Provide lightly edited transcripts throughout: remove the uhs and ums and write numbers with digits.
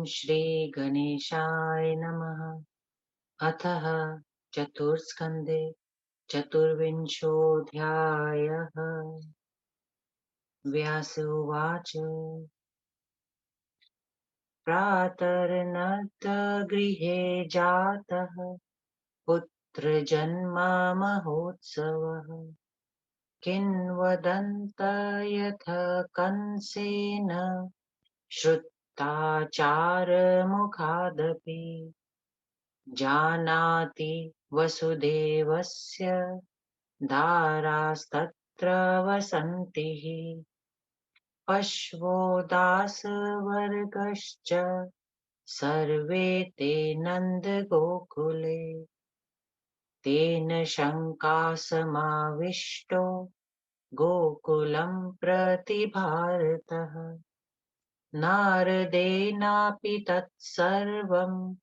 श्री गणेशाय नमः। अथः चतुर्स्कन्धे चतुर्विंशोऽध्यायः। व्यास उवाच प्रातर्नद्गृहे जातः पुत्रजन्ममहोत्सवः। किन्वदन्त यथ कंसेन श्रुताचारमुखादपि। जानाति वसुदेवस्य दारास्तत्र वसन्तिः। पश्वो दासवर्गश्च सर्वे ते नन्दगोकुले। तेन शङ्कासमाविष्टो गोकुलं प्रति भारतः। नारदेनापि तत्सर्वं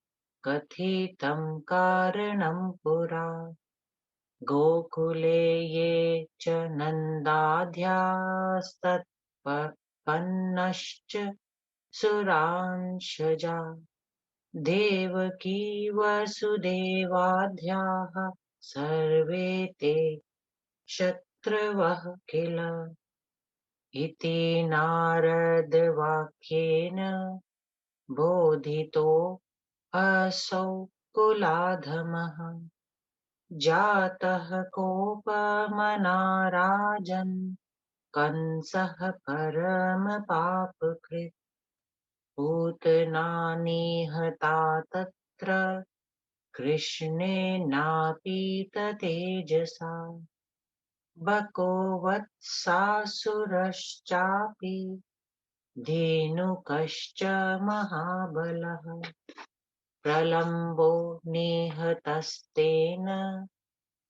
कथितं कारणं पुरा। गोकुले ये च नन्दाध्यास्तत्पन्नश्च सुरांशजा। देवकी वसुदेवाध्याः सर्वे ते शत्रवः किल। इति नारदवाक्येन बोधितो असौ कुलाधमः। जातः कोपमना राजन् कंसः परमपापकृत्। पूतना निहता तत्र कृष्णेनापीततेजसा। बको वत्सासुरश्चापि धेनुकश्च महाबलः। प्रलम्बो निहतस्तेन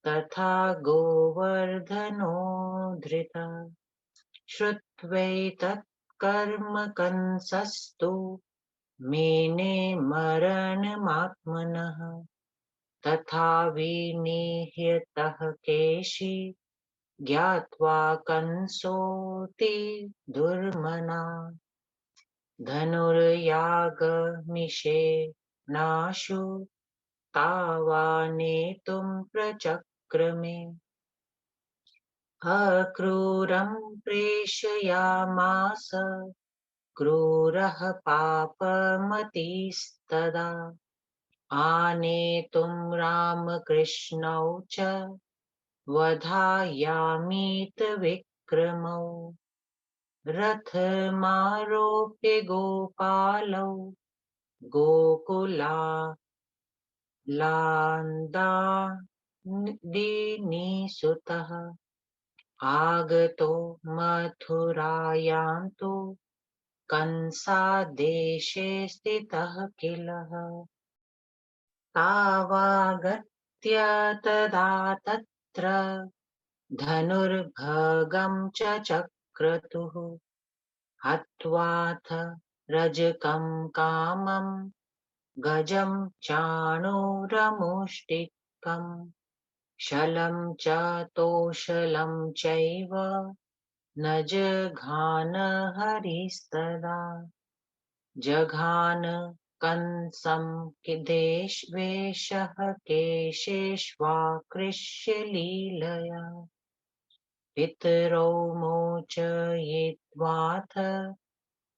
तथा गोवर्धनो धृतः। श्रुत्वैतत् कर्म कंसस्तु मेने मरणमात्मनः। तथा विनिहतः केशी ज्ञात्वा कंसोऽति दुर्मना। धनुर्यागमिषेणाशु तावानेतुं प्रचक्रमे। अक्रूरं प्रेषयामास क्रूरः पापमतिस्तदा। आनेतुं रामकृष्णौ च वधायामीत विक्रमौ। रथमारोप्य गोपालौ गोकुलान्दानिसुतः। आगतो मथुरायां तु कंसादेशे स्थितः किलः। तावागत्य तदा तत्र धनुर्भगं च चक्रतुः। हत्वाथ रजकं कामं गजं चाणूरमुष्टिकम्। शलं च तोषलं चैव न जघान हरिस्तदा। जघान कंसं देशवेशः केशेष्वाकृष्य लीलया। पितरौ मोचयित्वाथ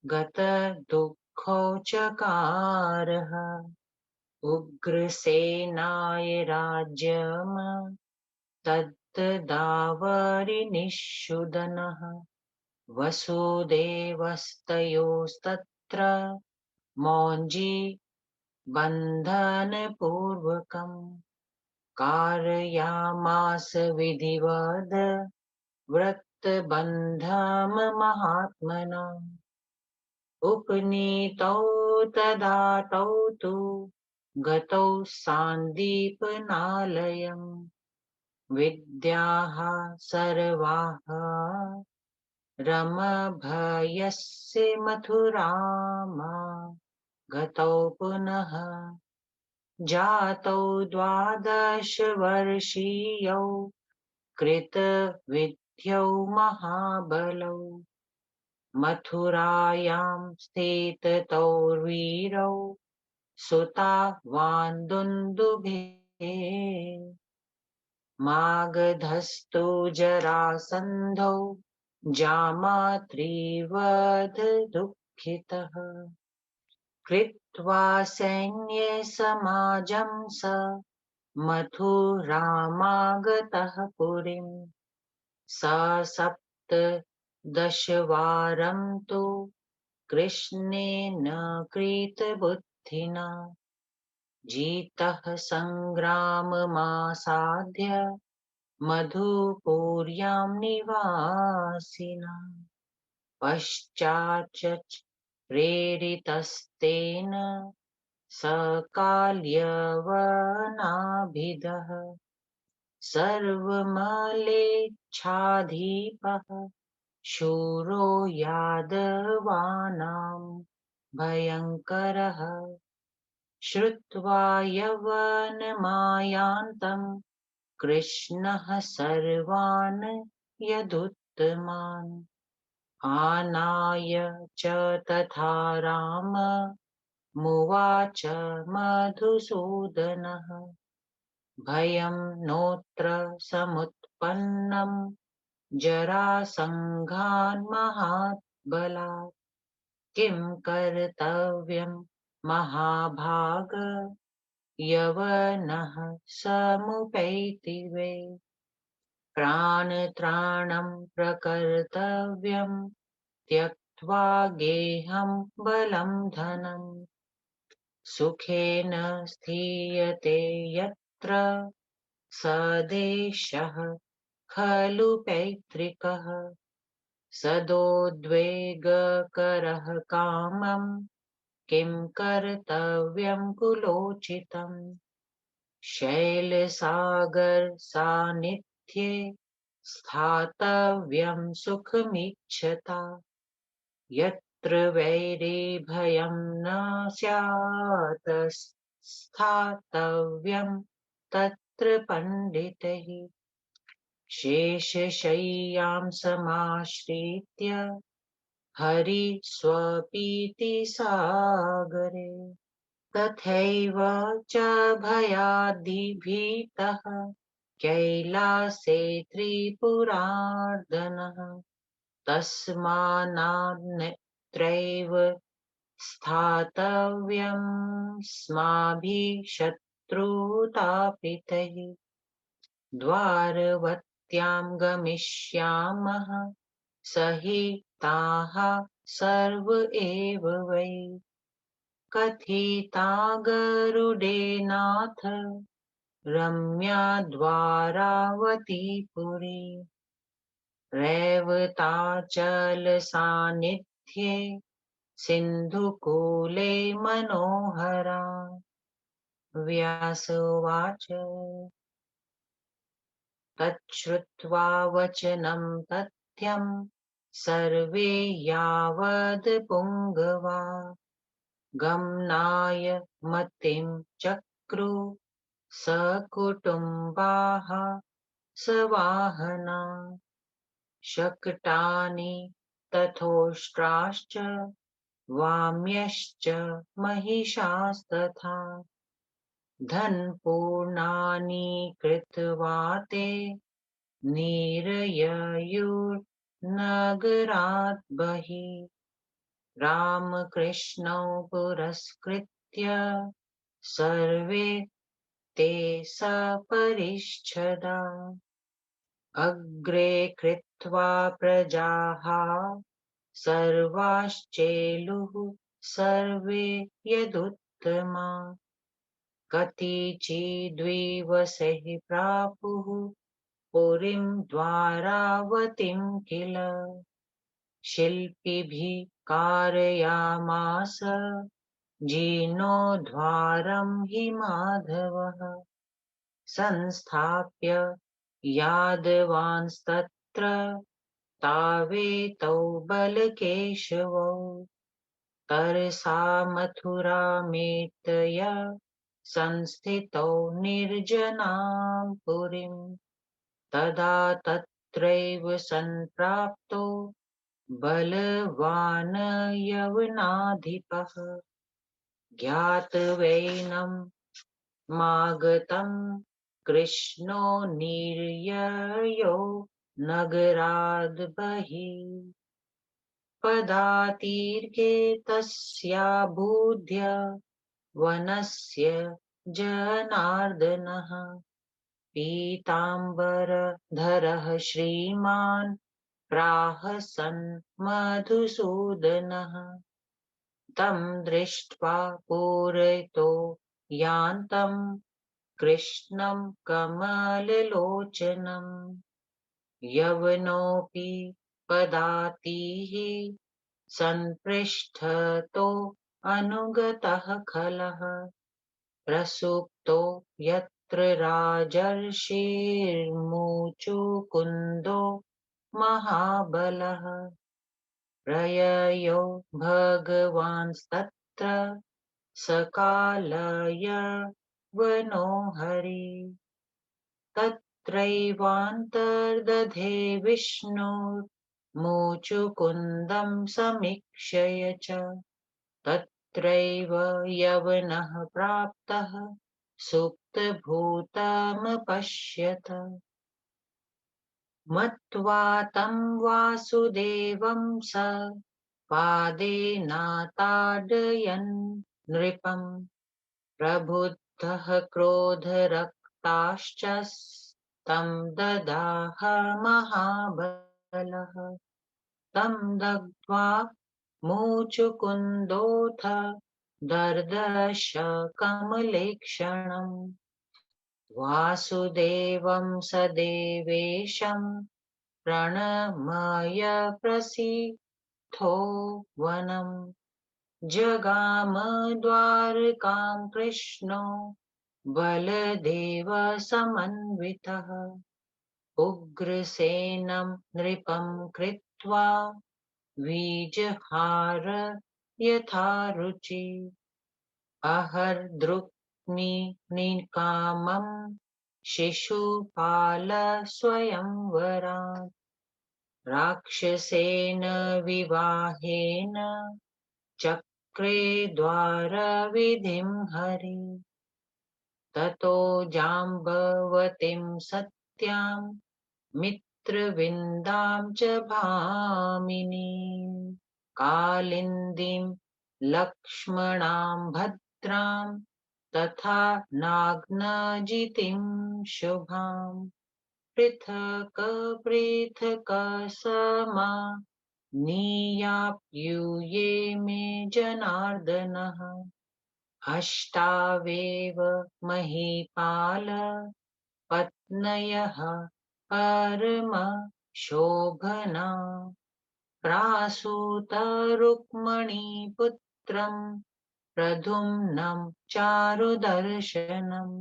गतदुःखौ चकारः। उग्रसेनाय राज्यम् तद्दावरिनिषूदनः। वसुदेवस्तयोस्तत्र मौञ्जी बन्धनपूर्वकम्। कारयामास विधिवद वृत्तबन्धमहात्मना। उपनीतौ तदा तौ तु गतौ सान्दीपनालयम्। विद्याः सर्वाः रमभयस्य मथुरामा गतौ पुनः। जातौ 12 वर्षीयौ कृतविद्यौ महाबलौ। मथुरायां स्थितौ वीरौ सुतावान् दुन्दुभे मागधस्तु जरासन्धौ जामात्रिवध दुःखितः कृत्वा सैन्यसमाजं स मथुरामागतः पुरीम् स सप्तदशवारं तु कृष्णेन कृतबुद्धिना जितः सङ्ग्राममासाद्य मधुपुर्यां निवासिना पश्चाच्च प्रेरितस्तेन स काल्यवनाभिदः सर्वमलेच्छाधीपः शूरो यादवानां भयङ्करः श्रुत्वा यवनमायान्तं कृष्णः सर्वान् यदुत्तमान् आनाय च तथा राममुवाच मधुसूदनः भयं नोऽत्र समुत्पन्नं जरासङ्घान्महाबलात् किं कर्तव्यं महाभाग यवनः समुपैति वै प्राणत्राणं प्रकर्तव्यं त्यक्त्वा गेहं बलं धनं सुखेन स्थीयते यत्र स देशः खलु पैतृकः सदोद्वेगकरः कामं किं कर्तव्यं कुलोचितम् शैलसागरसान्निध्ये स्थातव्यं सुखमिच्छता यत्र वैरिभयं न स्यात् स्थातव्यं तत्र पण्डितैः शेषशय्यां समाश्रित्य हरिस्वपीतिसागरे तथैव च भयाद्भीतः कैलासे त्रिपुरार्दनः तस्मान्नत्रैव स्थातव्यं स्माभिः शत्रुतापितैः द्वारवत्यां गमिष्यामः सहिताः सर्व एव वै कथिता गरुडेनाथ रम्या द्वारावती पुरी रैवताचलसान्निध्ये सिन्धुकूले मनोहरा व्यास उवाच तच्छ्रुत्वा वचनं तथ्यं सर्वे यावद् पुङ्गवा गमनाय मतिं चक्रुः सकुटुम्बाः सवाहना शकटानि तथोष्ट्राश्च वाम्यश्च महिषास्तथा धनपूर्णानि कृत्वा ते निरययुर्नगरात् बहिः रामकृष्णौ पुरस्कृत्य सर्वे ते सपरिच्छदा अग्रे कृत्वा प्रजाः सर्वाश्चेलुः सर्वे यदुत्तमा कतिचिद्विवशैः प्रापुः पुरीं द्वारावतीं किल शिल्पिभिः कारयामास जीर्णोद्धारं हि माधवः संस्थाप्य यादवांस्तत्र तावेतौ बलकेशवौ तरसा मथुरामेतय संस्थितौ निर्जनां पुरीं तदा तत्रैव सम्प्राप्तो बलवान् यवनाधिपः ज्ञात्वैनं मागतं कृष्णो निर्ययो नगराद् बहिः पदातीर्घे तस्या बुद्ध्य वनस्य जनार्दनः पीताम्बरधरः श्रीमान् प्राह सन् मधुसूदनः तं दृष्ट्वा पूरयतो यान्तं कृष्णं कमललोचनम् यवनोऽपि पदातिः संपृष्ठतो अनुगतः खलः प्रसुप्तो यत्र राजर्षिर्मुचुकुन्दो महाबलः प्रययो भगवांस्तत्र सकालय वनो हरि तत्रैवान्तर्दधे विष्णुर्मुचुकुन्दं समीक्षय च तत्रैव यवनः प्राप्तः सुप्तभूतमपश्यत् मत्वा तं वासुदेवं स पादेनाताडयन् नृपम् प्रबुद्धः क्रोधरक्ताश्च तं ददाह महाबलः तं दग्ध्वा मुचुकुन्दोऽथ दर्दश कमलेक्षणम् वासुदेवं स देवेशं प्रणमय प्रसीथो वनम् जगाम द्वारकां कृष्णो बलदेव समन्वितः उग्रसेनं नृपं कृत्वा वीजहार यथा रुचि अहर्दृक्निकामं शिशुपाल स्वयंवरात् राक्षसेन विवाहेन चक्रे द्वारविधिं हरि ततो जाम्बवतीं सत्यां मित्रविन्दां च भामिनीं कालिन्दीं लक्ष्मणां भद्रां तथा नाग्नजितिं शुभाम् पृथक् पृथक् समा नीयाप्यूये मे जनार्दनः अष्टावेव महीपाल पत्न्यः परमशोभना प्रासूत रुक्मणीपुत्रं प्रद्युम्नं चारुदर्शनम्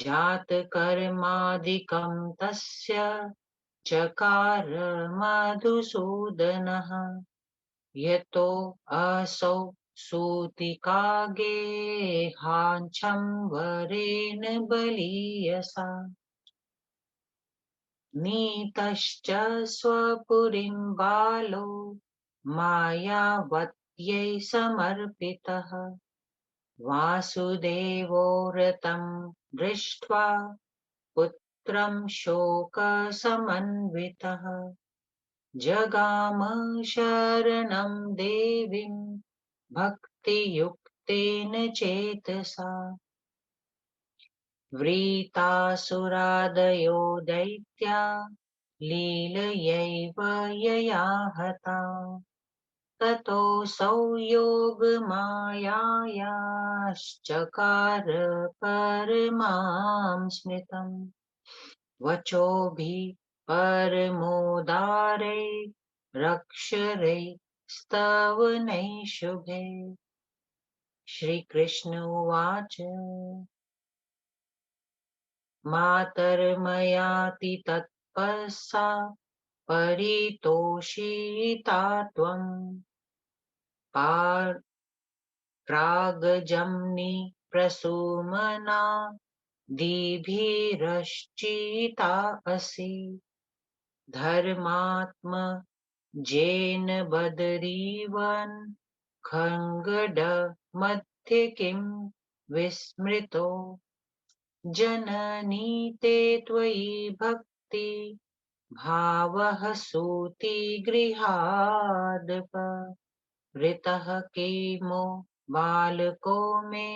जातकर्मादिकं तस्य चकार मधुसूदनः यतो असौ सूतिकागेहाच्छं वरेण बलीयसा नीतश्च स्वपुरीं बालो मायावत्यै समर्पितः वासुदेवो रतं दृष्ट्वा पुत्रं शोकसमन्वितः जगाम शरणं देवीं भक्तियुक्तेन चेतसा वृतासुरादयो दैत्या लीलयैव यया हता ततोऽसौ योगमायायाश्चकार परमां स्मृतम् वचोभिः परमोदारै रक्षरै स्तवनैः शुभे श्रीकृष्ण उवाच मातर्मयाति तत्पसा परितोषिता त्वम् प्रागजम्नि प्रसूमना दीभिरश्चिता असि धर्मात्म जेन बदरीवन खङ्गड मध्ये किं विस्मृतो जननी ते त्वयि भक्ति भावः सूति गृहादप ऋतः किमो बालको मे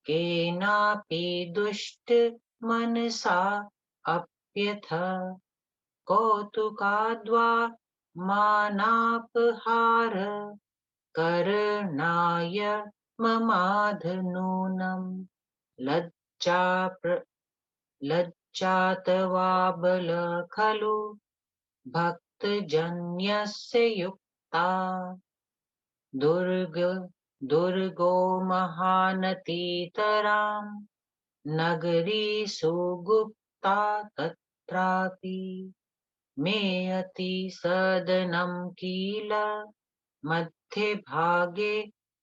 केनापि दुष्ट मनसा अप्यथ कौतुकाद्वा मानापहार करणाय ममाधनूनम् लज्जातवाबल खलु भक्तजन्यस्य युक्ता दुर्गो महानतीतराम् नगरी सुगुप्ता तत्रापि मेऽति सदनं किल मध्ये भागे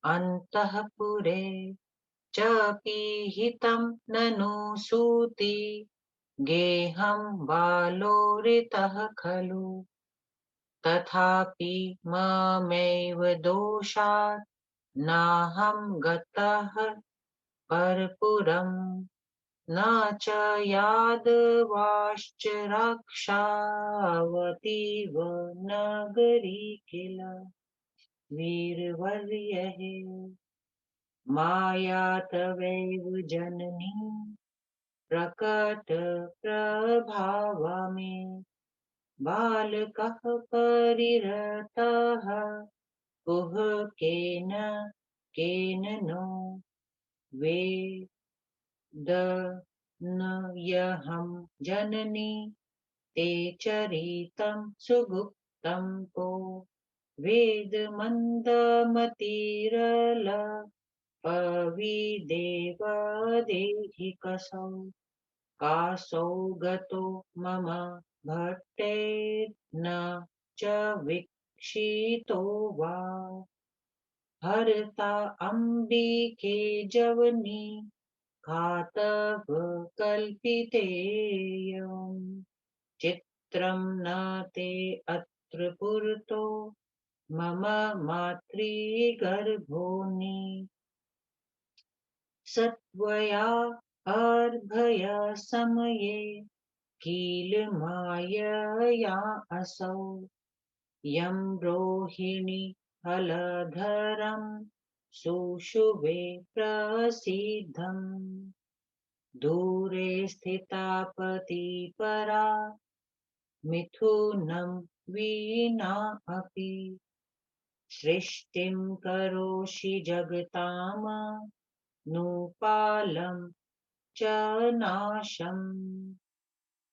अन्तःपुरे च पीहितं ननु सूति गेहं बालोरितः खलु तथापि ममैव दोषात् नाहं गतः परपुरम् न च यादवाश्च रक्षावतीव नगरी किल वीरवर्यः माया तवैव जननी प्रकट प्रभावा मे बालकः परिरतः कुहकेन केन नो वेदनयहं जननी ते चरितं सुगुप्तं को वेदमन्दमतिरल पविदेव देहि कसौ कासौ गतो मम भट्टैर्न च वीक्षितो वा हरता अम्बिके जवनी घातव कल्पितेयम् चित्रं न ते अत्र पुरतो मम मातृगर्भोनि सत्वया अर्भय समये किल मायया असौ यं रोहिणी हलधरं सुषुवे प्रसीदम् दूरे स्थिता पतिपरा मिथुनं विना अपि सृष्टिं करोषि जगताम नूपालं च नाशम्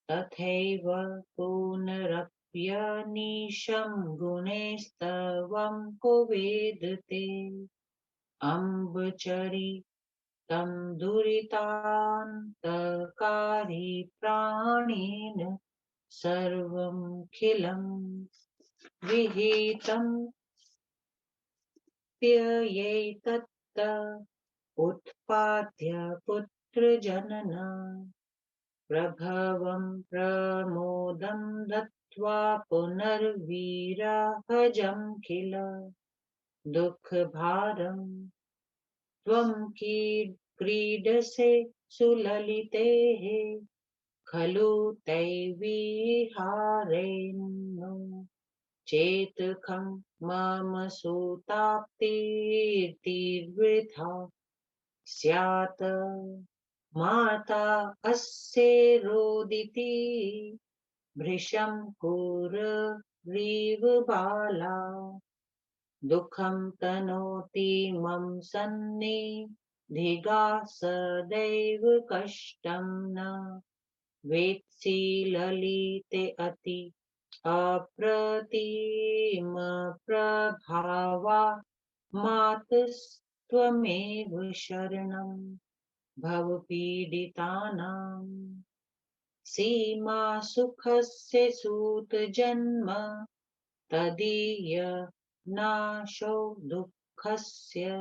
तथैव पुनरप्यनीशं गुणैस्तवं को वेदते अम्बचरितं दुरितान्तकारी प्राणेन सर्वमखिलं विहितं व्ययैतत्त उत्पाद्य पुत्रजनन प्रभवं प्रमोदं दत्त्वा पुनर्विरहजं किल दुःखभारम् त्वं क्रीडसे सुललितेः खलु तैर्विहारेण्नु चेत्खं मम सुताप्तिर्वृथा स्यात् माता अस्य रोदिति भृशं कुररीव बाला दुःखं तनोति मम सन्निधिगा सदैव कष्टं न वेत्सि ललिते अति अप्रतिम प्रभावा मातस्त्वमेव शरणं भव पीडितानां सीमा सुखस्य सूत जन्म तदीय नाशो दुःखस्य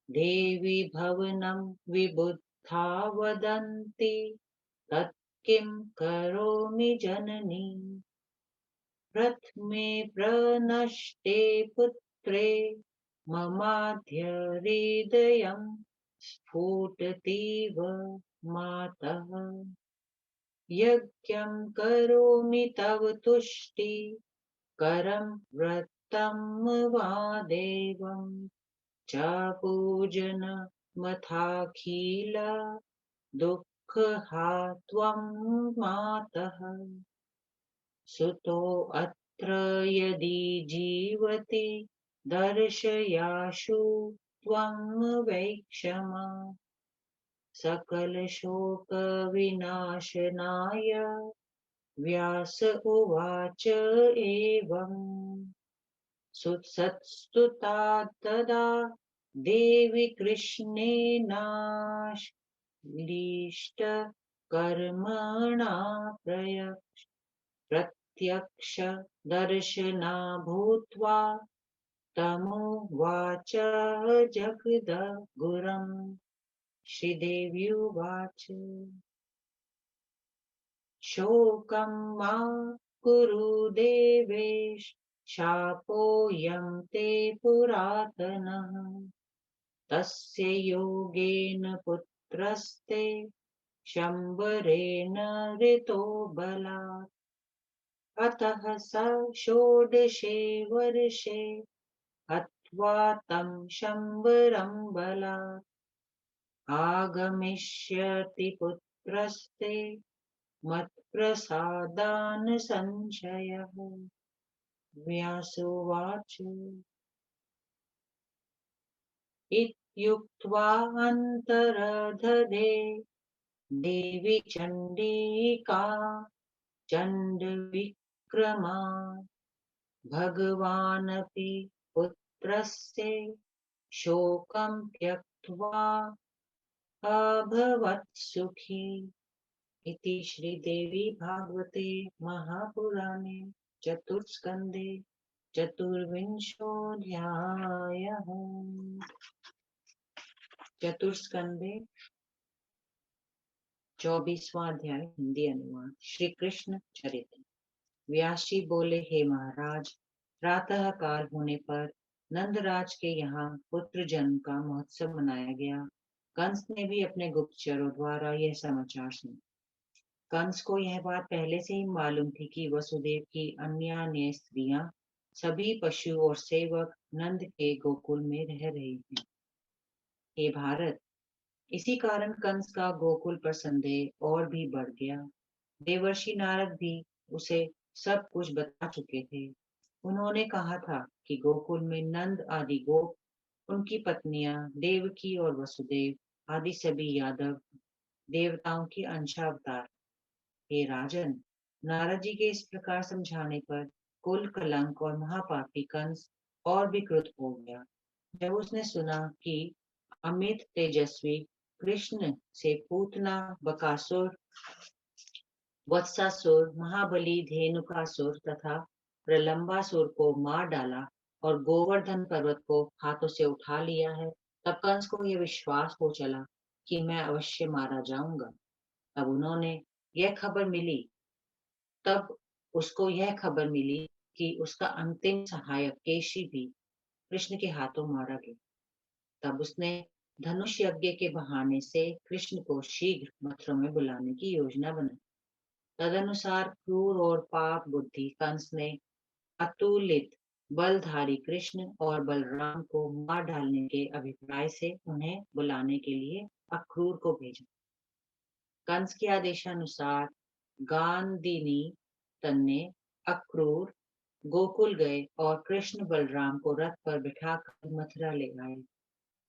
देवी भवनं विबुद्धा वदन्ति तत् किं करोमि जननी प्रथमे प्रनष्टे पुत्रे ममाद्य हृदयं स्फुटतीव मातः। यज्ञं करोमि तव तुष्टि करं व्रतं वा देवं च पूजनमथाखिल दुःखहा त्वं मातः। सुतोऽत्र यदि जीवति दर्शयाशु त्वं वैक्षमा सकलशोकविनाशनाय। व्यास उवाच एवम्। सत्स्तुता तदा देवी कृष्णेनाश्लिष्टकर्मणा प्रत्यक्षदर्शना भूत्वा तमुवाच जगद्गुरुम्। श्रीदेव्युवाच शोकं मा कुरु देवेश शापोऽयं ते पुरातनः। तस्य योगेन पुत्रस्ते शंबरेण ऋतो बलात्। अतः स षोडशे वर्षे हत्वा तं शंबरं बलात्। आगमिष्यति पुत्रस्ते मत्प्रसादान् संशयः। व्यासोवाच इत्युक्त्वा अन्तर्दधे देवी चण्डिका चण्डविक्रमा। भगवानपि पुत्रस्य शोकं त्यक्त्वा अभवत् सुखी। इति श्रीदेवी भागवते महापुराणे चतुर्थस्कन्धे चतुर्विंशोऽध्यायः। चतुर्थस्कन्धे 24वां अध्याय। हिंदी अनुवाद। श्री कृष्ण चरित्र। व्यास जी बोले, हे महाराज, प्रातः काल होने पर नंदराज के यहाँ पुत्र जन्म का महोत्सव मनाया गया। कंस ने भी अपने गुप्तचरों द्वारा यह समाचार सुना। कंस को यह बात पहले से ही मालूम थी कि वसुदेव की अन्य स्त्रियां सभी पशु और सेवक नंद के गोकुल में रह रही हैं। हे भारत, इसी कारण कंस का गोकुल पर संदेह और भी बढ़ गया। देवर्षि नारद भी उसे सब कुछ बता चुके थे। उन्होंने कहा था कि गोकुल में नंद आदि गोप, उनकी पत्नियां देवकी और वसुदेव आदि सभी यादव देवताओं की अंशावतार। हे राजन, नारद जी के इस प्रकार समझाने पर कुल कलंक और महापापी कंस और भी क्रुद्ध हो गया। जब उसने सुना कि अमित तेजस्वी कृष्ण से पूतना बकासुर, वत्सासुर, महाबली धेनुकासुर तथा प्रलंबासुर को मार डाला और गोवर्धन पर्वत को हाथों से उठा लिया है, तब कंस को यह विश्वास हो चला कि मैं अवश्य मारा जाऊंगा। तब उसको यह खबर मिली कि उसका अंतिम सहायक केशी भी कृष्ण के हाथों मारा गया। तब उसने धनुष यज्ञ के बहाने से कृष्ण को शीघ्र मथुरा में बुलाने की योजना बनाई। तदनुसार क्रूर और पाप बुद्धि कंस ने अतुलित बलधारी कृष्ण और बलराम को मार डालने के अभिप्राय से उन्हें बुलाने के लिए अक्रूर को भेजा। कंस के आदेशानुसार गांधिनी तन्ने अक्रूर गोकुल गए और कृष्ण बलराम को रथ पर बिठाकर मथुरा ले आए।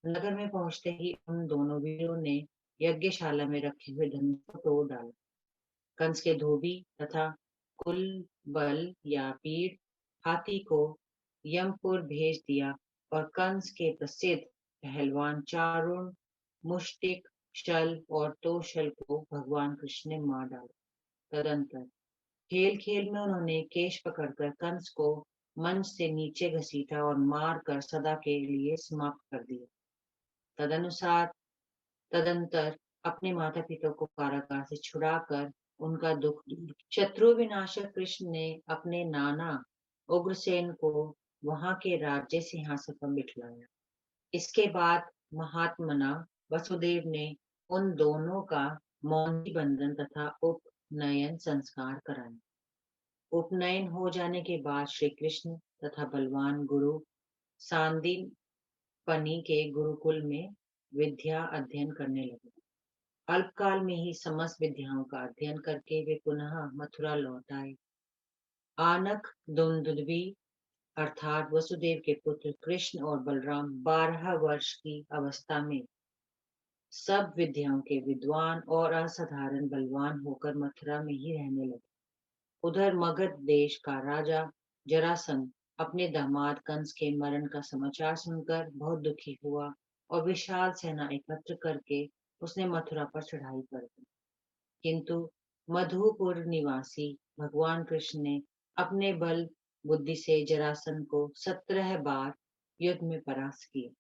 नगर में पहुंचते ही उन दोनों वीरों ने यज्ञशाला में रखे हुए धनुष को तोड़ डाला। कंस के धोबी तथा कुल बल या पीड़ हाथी को यमपुर भेज दिया और कंस के प्रसिद्ध पहलवान चारुण, मुष्टिक, शल और तोशल को भगवान कृष्ण ने मार डाला। तदंतर खेल खेल में उन्होंने केश पकड़कर कंस को मंच से नीचे घसीटा और मार कर सदा के लिए समाप्त कर दिया। तदनुसार तदंतर अपने माता पिता को कारागार से छुड़ाकर उनका दुख दूर। शत्रु विनाशक कृष्ण ने अपने नाना उग्रसेन को वहां के राज्य सिंहासन पर बिठलाया। इसके बाद महात्मना वसुदेव ने उन दोनों का मौनी बंधन तथा उपनयन संस्कार कराया। उपनयन हो जाने के बाद श्री कृष्ण तथा बलवान गुरु सांदीपनी के गुरुकुल में विद्या अध्ययन करने लगे। अल्पकाल में ही समस्त विद्याओं का अध्ययन करके वे पुनः मथुरा लौट आए। आनक दुंदुभी अर्थात वसुदेव के पुत्र कृष्ण और बलराम 12 वर्ष की अवस्था में सब विद्याओं के विद्वान और असाधारण बलवान होकर मथुरा में ही रहने लगे। उधर मगध देश का राजा जरासंध अपने दामाद कंस के मरण का समाचार सुनकर बहुत दुखी हुआ और विशाल सेना एकत्र करके उसने मथुरा पर चढ़ाई कर दी। किंतु मधुपुर निवासी भगवान कृष्ण ने अपने बल बुद्धि से जरासंध को 17 बार युद्ध में परास्त किया।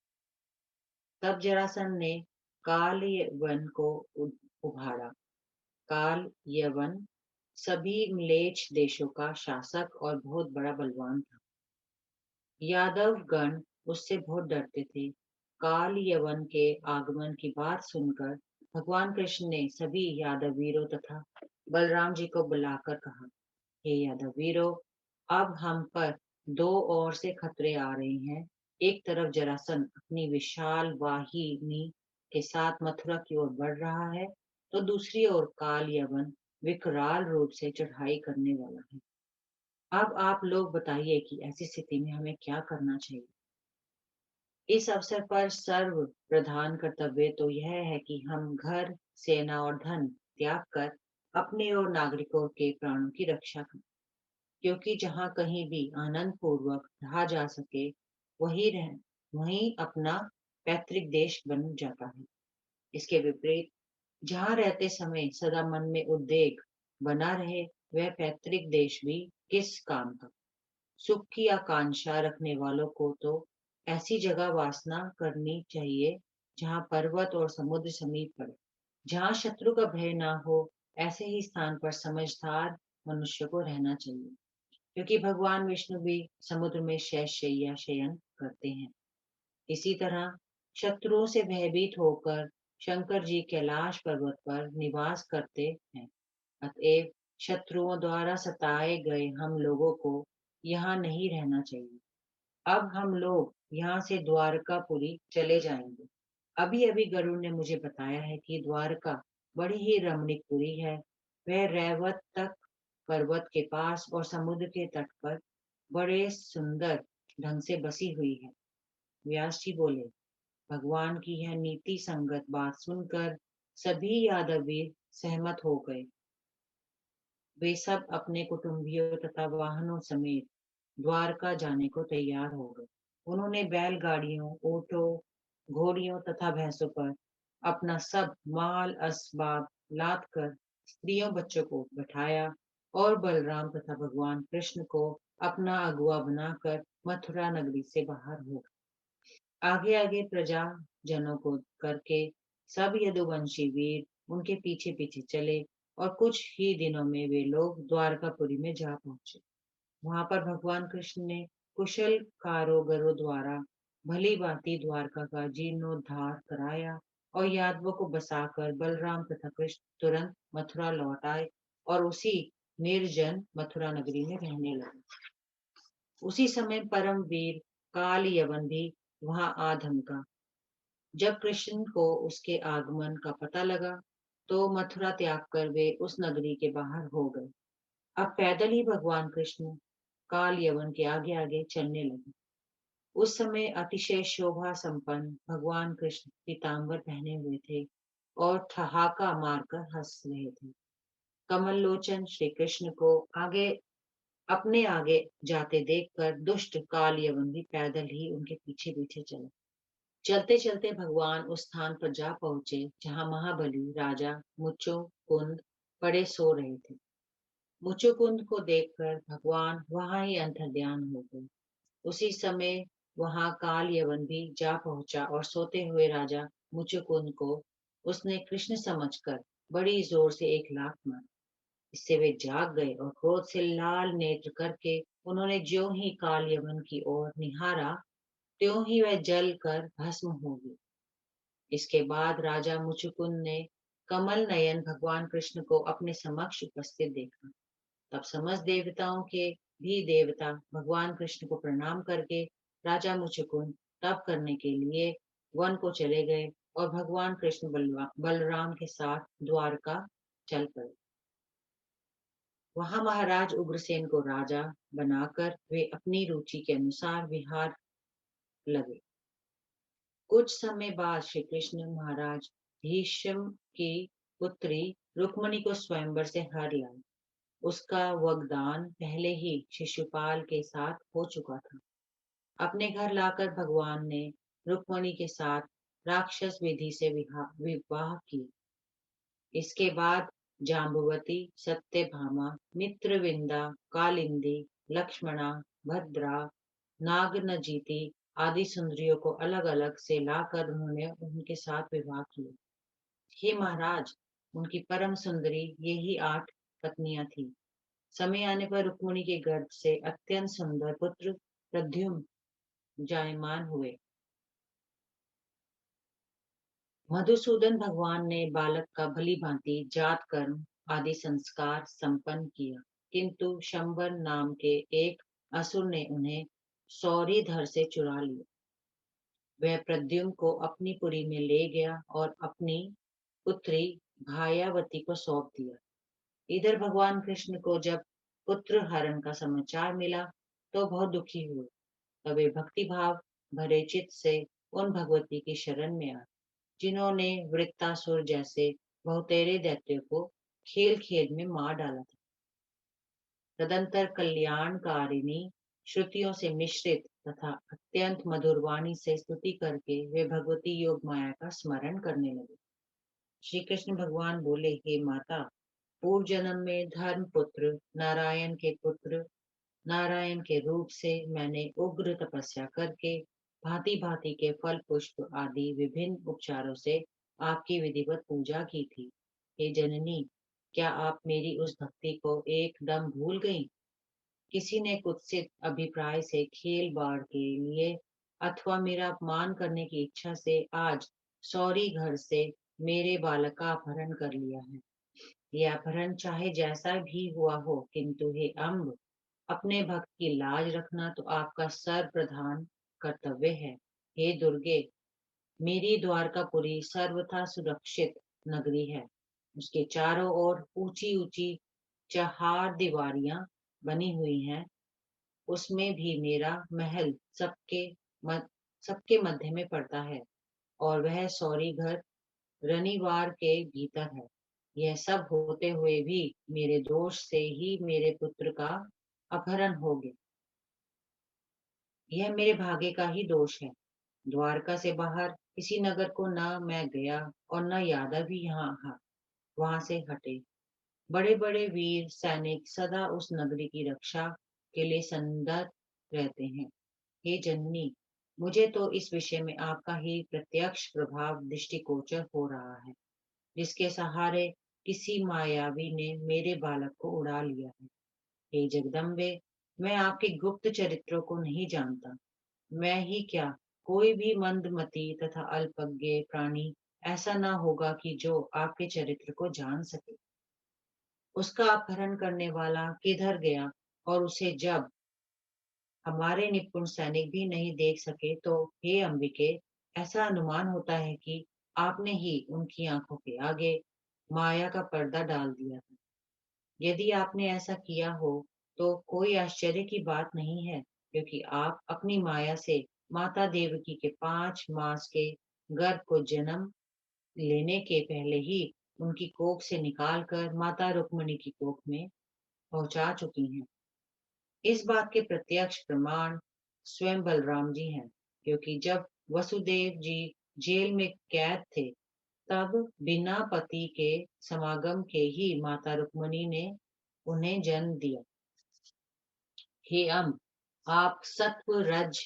तब जरासंध ने काल यवन को उभारा। काल यवन सभी म्लेच्छ देशों का शासक और बहुत बड़ा बलवान था। यादव गण उससे बहुत डरते थे। काल यवन के आगमन की बात सुनकर भगवान कृष्ण ने सभी यादव वीरों तथा बलराम जी को बुलाकर कहा, हे यादव वीरों, अब हम पर दो ओर से खतरे आ रहे हैं। एक तरफ जरासंध अपनी विशाल वाहिनी के साथ मथुरा की ओर बढ़ रहा है, तो दूसरी ओर काल यवन विकराल रूप से चढ़ाई करने वाला है। अब आप लोग बताइए कि ऐसी स्थिति में हमें क्या करना चाहिए। इस अवसर पर सर्व प्रधान कर्तव्य तो यह है कि हम घर, सेना और धन त्याग कर अपने और नागरिकों के प्राणों की रक्षा करें, क्योंकि जहाँ कहीं भी आनंद पूर्वक रहा जा सके वहीं अपना पैतृक देश बन जाता है। इसके विपरीत जहाँ रहते समय सदा मन में उद्वेग बना रहे, वह पैतृक देश भी किस काम का। सुख की आकांक्षा रखने वालों को तो ऐसी जगह वासना करनी चाहिए जहाँ पर्वत और समुद्र समीप पड़े, जहाँ शत्रु का भय ना हो। ऐसे ही स्थान पर समझदार मनुष्य को रहना चाहिए, क्योंकि भगवान विष्णु भी समुद्र में शैय्या शयन करते हैं। इसी तरह शत्रुओं से भयभीत होकर शंकर जी कैलाश पर्वत पर निवास करते हैं। अतएव शत्रुओं द्वारा सताए गए हम लोगों को यहाँ नहीं रहना चाहिए। अब हम लोग यहाँ से द्वारकापुरी चले जाएंगे। अभी अभी गरुड़ ने मुझे बताया है कि द्वारका बड़ी ही रमणीक पुरी है। वह रैवत तक पर्वत के पास और समुद्र के तट पर बड़े सुंदर ढंग से बसी हुई है। व्यास जी बोले, भगवान की यह नीति संगत बात सुनकर सभी यादव वीर सहमत हो गए। वे सब अपने कुटुंबियों तथा वाहनों समेत द्वारका जाने को तैयार हो गए। उन्होंने बैलगाड़ियों, ऊंटों, घोड़ियों तथा भैंसों पर अपना सब माल असबाब लाद कर स्त्रियों बच्चों को बैठाया और बलराम तथा भगवान कृष्ण को अपना अगुआ बनाकर मथुरा नगरी से बाहर हो गए। आगे आगे प्रजा जनों को करके सब यदुवंशी वीर उनके पीछे पीछे चले और कुछ ही दिनों में वे लोग द्वारकापुरी में जा पहुंचे। वहां पर भगवान कृष्ण ने कुशल कारीगरों द्वारा भली भांति द्वारका का जीर्णोद्धार कराया और यादवों को बसाकर बलराम तथा कृष्ण तुरंत मथुरा लौट आए और उसी निर्जन मथुरा नगरी में रहने लगे। उसी समय परम वीर काल यवन भी वहां आ धमका। जब कृष्ण को उसके आगमन का पता लगा, तो मथुरा त्याग कर वे उस नगरी के बाहर हो गए। अब पैदल ही भगवान कृष्ण काल यवन के आगे आगे चलने लगे। उस समय अतिशय शोभा संपन्न भगवान कृष्ण पीतांबर पहने हुए थे और ठहाका मारकर हंस रहे थे। कमल लोचन श्री कृष्ण को अपने आगे जाते देखकर दुष्ट काल यवन भी पैदल ही उनके पीछे पीछे चला। चलते चलते भगवान उस स्थान पर जा पहुंचे जहां महाबली राजा मुचुकुंद पड़े सो रहे थे। मुचुकुंद को देखकर भगवान वहां ही अंतर्ध्यान हो गए। उसी समय वहां काल यवन भी जा पहुंचा और सोते हुए राजा मुचुकुंद को उसने कृष्ण समझकर बड़ी जोर से एक लात मारी। इससे वे जाग गए और क्रोध से लाल नेत्र करके उन्होंने ज्यों ही काल यमन की ओर निहारा, त्यों ही वह जल कर भस्म हो गई। इसके बाद राजा मुचुकुंद ने कमल नयन भगवान कृष्ण को अपने समक्ष उपस्थित देखा। तब समस्त देवताओं के भी देवता भगवान कृष्ण को प्रणाम करके राजा मुचुकुंद तप करने के लिए वन को चले गए और भगवान कृष्ण बलराम के साथ द्वारका चल पड़े। वहां महाराज उग्रसेन को राजा बनाकर वे अपनी रुचि के अनुसार विहार लगे। कुछ समय बाद श्री कृष्ण महाराज भीष्म की पुत्री रुक्मणी को स्वयंवर से हर लाए। उसका वरदान पहले ही शिशुपाल के साथ हो चुका था। अपने घर लाकर भगवान ने रुक्मणी के साथ राक्षस विधि से विवाह की। इसके बाद जाम्बुवती, सत्यभामा, मित्रविंदा, कालिंदी, लक्ष्मणा, भद्रा, नागनजीति आदि सुंदरियों को अलग अलग से लाकर उन्होंने उनके साथ विवाह किया। हे महाराज, उनकी परम सुंदरी यही 8 पत्नियां थीं। समय आने पर रुक्मिणी के गर्भ से अत्यंत सुंदर पुत्र प्रद्युम्न जायमान हुए। मधुसूदन भगवान ने बालक का भली भांति जात कर्म आदि संस्कार संपन्न किया, किंतु शंबर नाम के एक असुर ने उन्हें सौरीधर से चुरा लिया। वह प्रद्युम्न को अपनी पुरी में ले गया और अपनी पुत्री भायावती को सौंप दिया। इधर भगवान कृष्ण को जब पुत्र हरण का समाचार मिला तो बहुत दुखी हुए। तब वे भक्ति भाव भरे चित्त से उन भगवती की शरण में आए जिन्होंने वृत्तासुर जैसे बहुतेरे दैत्यों को खेल खेल में मार डाला था। तदंतर कल्याणकारिणी श्रुतियों से मिश्रित तथा अत्यंत मधुर वाणी से स्तुति करके वे भगवती योग माया का स्मरण करने लगे। श्री कृष्ण भगवान बोले, हे माता, पूर्व जन्म में धर्म पुत्र नारायण के पुत्र नारायण के रूप से मैंने उग्र तपस्या करके भांति भांति के फल पुष्प आदि विभिन्न उपचारों से आपकी विधिवत पूजा की थी। हे जननी, क्या आप मेरी उस भक्ति को एकदम भूल गई? किसी ने कुत्सित अभिप्राय से खेल बाढ़ के लिए अथवा मेरा अपमान करने की इच्छा से आज सौरी घर से मेरे बालक का अपहरण कर लिया है। यह अपहरण चाहे जैसा भी हुआ हो, किंतु हे अम्ब, अपने भक्त की लाज रखना तो आपका सर्वप्रधान कर्तव्य है। हे दुर्गे, मेरी द्वारकापुरी सर्वथा सुरक्षित नगरी है। उसके चारों ओर ऊंची ऊंची चहार दीवारियां बनी हुई हैं। उसमें भी मेरा महल सबके मध्य में पड़ता है और वह सौरी घर रनिवार के भीतर है। यह सब होते हुए भी मेरे दोष से ही मेरे पुत्र का अपहरण हो गया। यह मेरे भाग्य का ही दोष है। द्वारका से बाहर किसी नगर को न मैं गया और न यादव भी वहां से हटे। बड़े बड़े वीर सैनिक सदा उस नगरी की रक्षा के लिए सन्नद्ध रहते हैं। हे जननी, मुझे तो इस विषय में आपका ही प्रत्यक्ष प्रभाव दृष्टिगोचर हो रहा है, जिसके सहारे किसी मायावी ने मेरे बालक को उड़ा लिया है। हे जगदम्बे, मैं आपके गुप्त चरित्रों को नहीं जानता। मैं ही क्या, कोई भी मंदमती तथा अल्पज्ञ प्राणी ऐसा ना होगा कि जो आपके चरित्र को जान सके। उसका अपहरण करने वाला किधर गया और उसे जब हमारे निपुण सैनिक भी नहीं देख सके, तो हे अंबिके, ऐसा अनुमान होता है कि आपने ही उनकी आंखों के आगे माया का पर्दा डाल दिया है। यदि आपने ऐसा किया हो तो कोई आश्चर्य की बात नहीं है, क्योंकि आप अपनी माया से माता देवकी के 5 मास के गर्भ को जन्म लेने के पहले ही उनकी कोख से निकालकर माता रुक्मिणी की कोख में पहुंचा चुकी हैं। इस बात के प्रत्यक्ष प्रमाण स्वयं बलराम जी हैं, क्योंकि जब वसुदेव जी जेल में कैद थे, तब बिना पति के समागम के ही माता रुक्मिणी ने उन्हें जन्म दिया। हे अम्ब, आप सत्व रज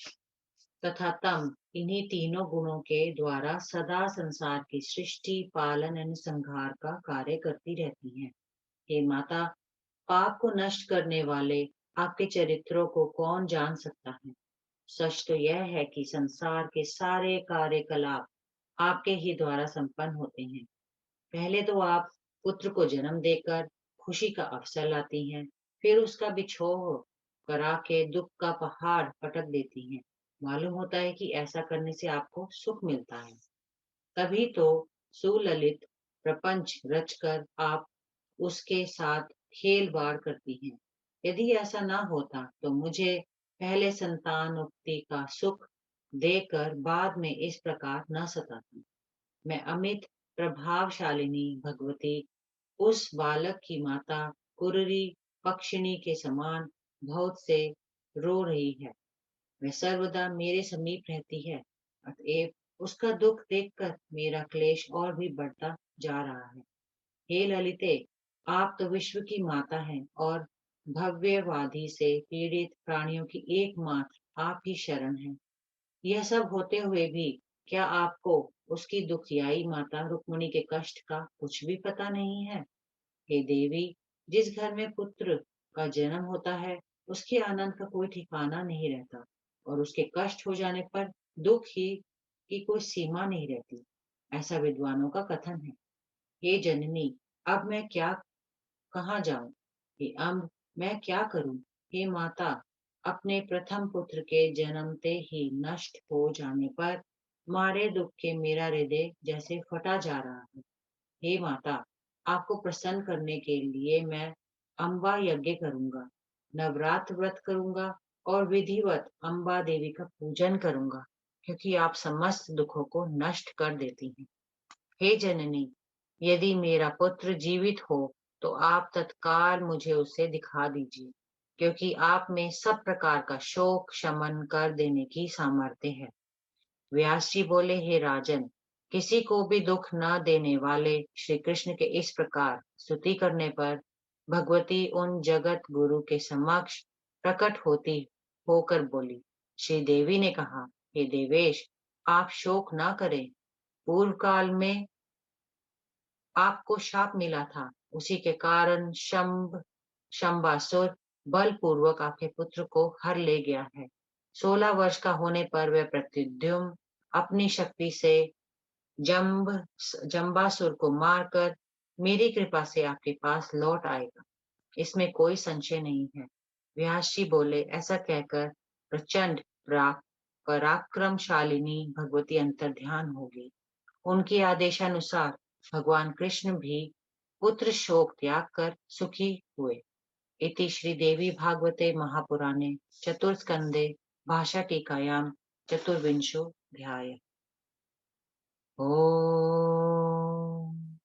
तथा तम इन्हीं तीनों गुणों के द्वारा सदा संसार की सृष्टि पालन एवं संहार का कार्य करती रहती हैं। हे माता, पाप को नष्ट करने वाले आपके चरित्रों को कौन जान सकता है? सच तो यह है कि संसार के सारे कार्यकलाप आपके ही द्वारा संपन्न होते हैं। पहले तो आप पुत्र को जन्म देकर खुशी का अवसर लाती हैं, फिर उसका बिछोह करा के दुख का पहाड़ पटक देती हैं। मालूम होता है कि ऐसा करने से आपको सुख मिलता है। तभी तो सुललित प्रपंच रचकर आप उसके साथ खेल-बाड़ करती हैं। यदि ऐसा ना होता तो मुझे पहले संतानोक्ति का सुख देकर बाद में इस प्रकार न सताती। मैं अमित प्रभावशालिनी भगवती उस बालक की माता कुररी पक्षिणी के समान बहुत से रो रही है। वह सर्वदा मेरे समीप रहती है, अतएव उसका दुख देखकर मेरा क्लेश और भी बढ़ता जा रहा है। हे ललिते, आप तो विश्व की माता हैं और भव्यवादी से पीड़ित प्राणियों की एकमात्र आप ही शरण हैं। यह सब होते हुए भी क्या आपको उसकी दुखियाई माता रुक्मिणी के कष्ट का कुछ भी पता नहीं है? हे देवी, जिस घर में पुत्र का जन्म होता है, उसके आनंद का कोई ठिकाना नहीं रहता और उसके कष्ट हो जाने पर दुख ही की कोई सीमा नहीं रहती। ऐसा विद्वानों का कथन है। हे जननी, अब मैं क्या कहाँ जाऊँ? हे अम्ब, मैं क्या करूँ? हे माता, अपने प्रथम पुत्र के जन्मते ही नष्ट हो जाने पर मारे दुःख के मेरा हृदय जैसे फटा जा रहा है। हे माता, आपको प्रसन्न करने के लिए मैं अम्बा यज्ञ करूँगा, नवरात्र व्रत करूँगा और विधिवत अम्बा देवी का पूजन करूँगा, क्योंकि आप समस्त दुखों को नष्ट कर देती हैं। हे जननी, यदि मेरा पुत्र जीवित हो तो आप तत्काल मुझे उसे दिखा दीजिए, क्योंकि आप में सब प्रकार का शोक शमन कर देने की सामर्थ्य है। व्यास जी बोले, हे राजन, किसी को भी दुख न देने वाले श्री कृष्ण के इस प्रकार स्तुति करने पर भगवती उन जगत गुरु के समक्ष प्रकट होती होकर बोली। श्री देवी ने कहा, हे देवेश, आप शोक न करें। पूर्व काल में आपको शाप मिला था, उसी के कारण शंबासुर बलपूर्वक आपके पुत्र को हर ले गया है। 16 वर्ष का होने पर वह प्रत्युद्युम्न अपनी शक्ति से जम्ब जम्बासुर को मारकर मेरी कृपा से आपके पास लौट आएगा। इसमें कोई संशय नहीं है। व्यास जी बोले, ऐसा कहकर प्रचंड पराक्रमशालिनी भगवती अंतर्ध्यान हो गई। उनके आदेशानुसार भगवान कृष्ण भी पुत्र शोक त्याग कर सुखी हुए। इति श्री देवी भागवते महापुराणे चतुर्स्कंदे भाषा टीकायां चतुर्विंशो अध्याय। ओम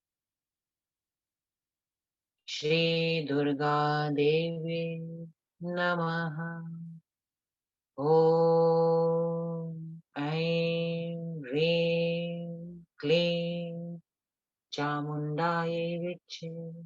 श्री दुर्गा देवी नमः। ओम ऐं ह्रीं क्लीं चामुण्डायै विच्चे